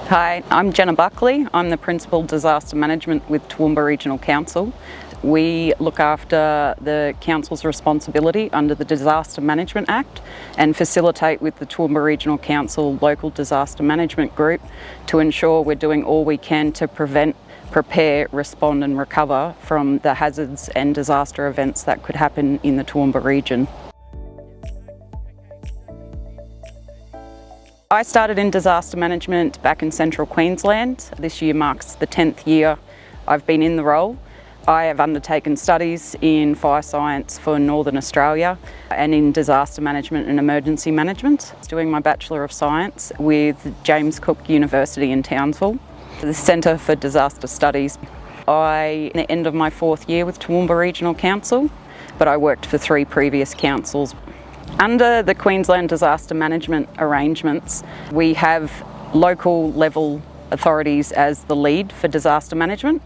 Hi, I'm Jenna Buckley. I'm the Principal Disaster Management with Toowoomba Regional Council. We look after the Council's responsibility under the Disaster Management Act and facilitate with the Toowoomba Regional Council Local Disaster Management Group to ensure we're doing all we can to prevent, prepare, respond and recover from the hazards and disaster events that could happen in the Toowoomba region. I started in disaster management back in central Queensland. This year marks the 10th year I've been in the role. I have undertaken studies in fire science for Northern Australia and in disaster management and emergency management. I was doing my Bachelor of Science with James Cook University in Townsville, the Centre for Disaster Studies. I, at the end of my 4th year with Toowoomba Regional Council, but I worked for 3 previous councils. Under the Queensland Disaster Management arrangements, we have local level authorities as the lead for disaster management.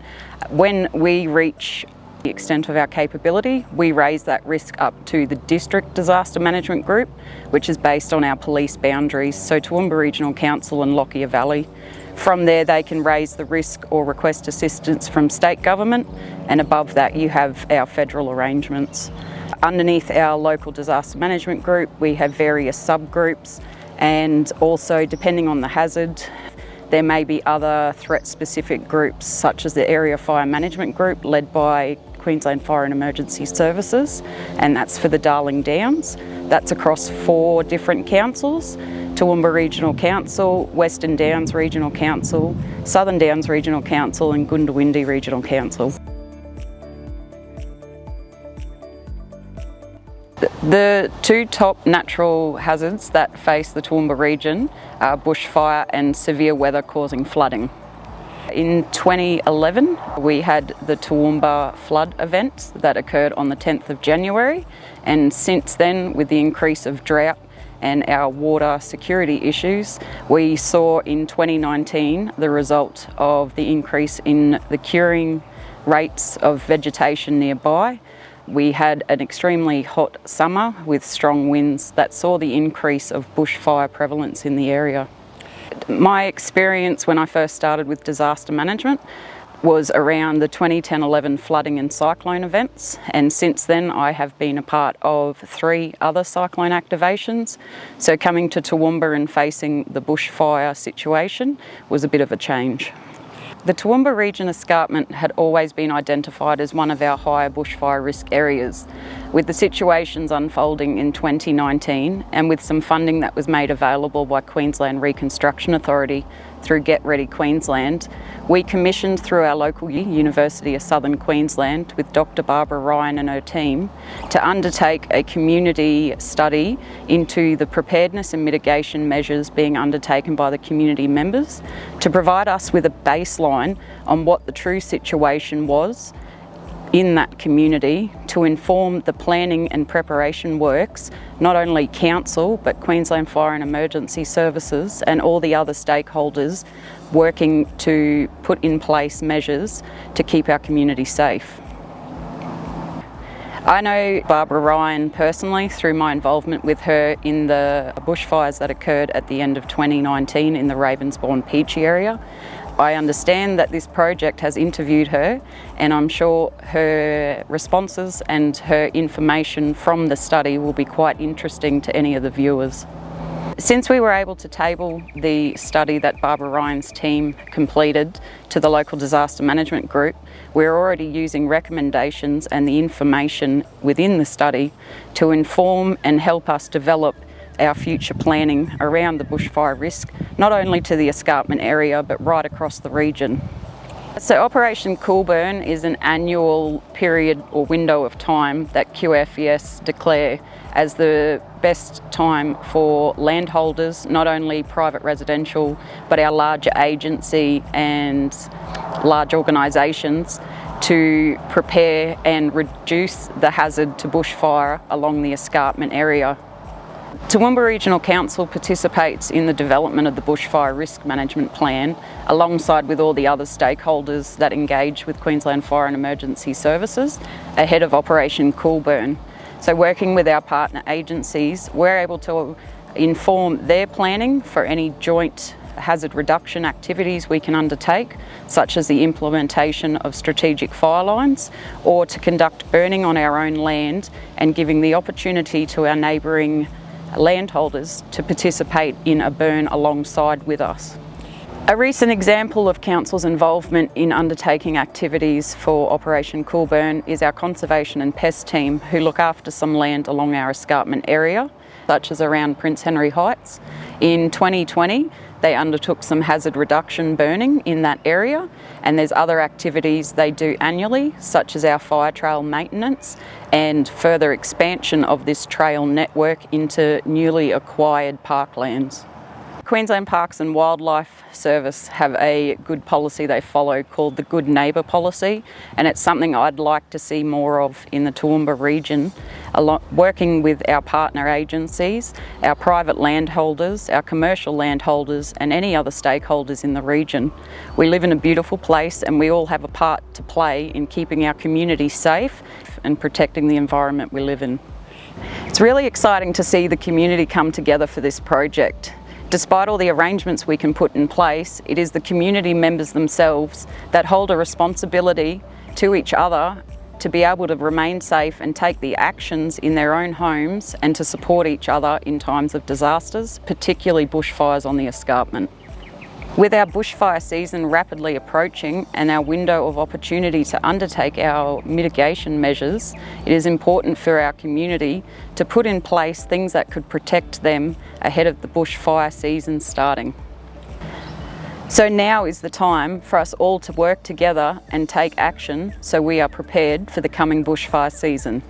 When we reach the extent of our capability, we raise that risk up to the District Disaster Management Group, which is based on our police boundaries, so Toowoomba Regional Council and Lockyer Valley. From there they can raise the risk or request assistance from state government, and above that you have our federal arrangements. Underneath our local disaster management group we have various subgroups, and also depending on the hazard there may be other threat specific groups such as the Area Fire Management Group led by Queensland Fire and Emergency Services, and that's for the Darling Downs. That's across 4 different councils: Toowoomba Regional Council, Western Downs Regional Council, Southern Downs Regional Council and Goondiwindi Regional Council. The 2 top natural hazards that face the Toowoomba region are bushfire and severe weather causing flooding. In 2011 we had the Toowoomba flood event that occurred on the 10th of January, and since then, with the increase of drought and our water security issues, we saw in 2019 the result of the increase in the curing rates of vegetation nearby. We had an extremely hot summer with strong winds that saw the increase of bushfire prevalence in the area. My experience when I first started with disaster management was around the 2010-11 flooding and cyclone events, and since then I have been a part of 3 other cyclone activations. So coming to Toowoomba and facing the bushfire situation was a bit of a change. The Toowoomba region escarpment had always been identified as one of our higher bushfire risk areas. With the situations unfolding in 2019 and with some funding that was made available by Queensland Reconstruction Authority through Get Ready Queensland, we commissioned through our local University of Southern Queensland with Dr. Barbara Ryan and her team to undertake a community study into the preparedness and mitigation measures being undertaken by the community members to provide us with a baseline on what the true situation was in that community, to inform the planning and preparation works, not only Council but Queensland Fire and Emergency Services and all the other stakeholders working to put in place measures to keep our community safe. I know Barbara Ryan personally through my involvement with her in the bushfires that occurred at the end of 2019 in the Ravensbourne Peachy area. I understand that this project has interviewed her, and I'm sure her responses and her information from the study will be quite interesting to any of the viewers. Since we were able to table the study that Barbara Ryan's team completed to the local disaster management group, we're already using recommendations and the information within the study to inform and help us develop our future planning around the bushfire risk, not only to the escarpment area but right across the region. So Operation Cool Burn is an annual period or window of time that QFES declare as the best time for landholders, not only private residential but our larger agency and large organisations, to prepare and reduce the hazard to bushfire along the escarpment area. Toowoomba Regional Council participates in the development of the Bushfire Risk Management Plan alongside with all the other stakeholders that engage with Queensland Fire and Emergency Services ahead of Operation Cool Burn. So working with our partner agencies, we're able to inform their planning for any joint hazard reduction activities we can undertake, such as the implementation of strategic fire lines, or to conduct burning on our own land and giving the opportunity to our neighbouring landholders to participate in a burn alongside with us. A recent example of Council's involvement in undertaking activities for Operation Cool Burn is our conservation and pest team, who look after some land along our escarpment area, such as around Prince Henry Heights. In 2020, they undertook some hazard reduction burning in that area, and there's other activities they do annually, such as our fire trail maintenance and further expansion of this trail network into newly acquired parklands. Queensland Parks and Wildlife Service have a good policy they follow called the Good Neighbour Policy, and it's something I'd like to see more of in the Toowoomba region, working with our partner agencies, our private landholders, our commercial landholders and any other stakeholders in the region. We live in a beautiful place and we all have a part to play in keeping our community safe and protecting the environment we live in. It's really exciting to see the community come together for this project. Despite all the arrangements we can put in place, it is the community members themselves that hold a responsibility to each other to be able to remain safe and take the actions in their own homes and to support each other in times of disasters, particularly bushfires on the escarpment. With our bushfire season rapidly approaching and our window of opportunity to undertake our mitigation measures, it is important for our community to put in place things that could protect them ahead of the bushfire season starting. So now is the time for us all to work together and take action so we are prepared for the coming bushfire season.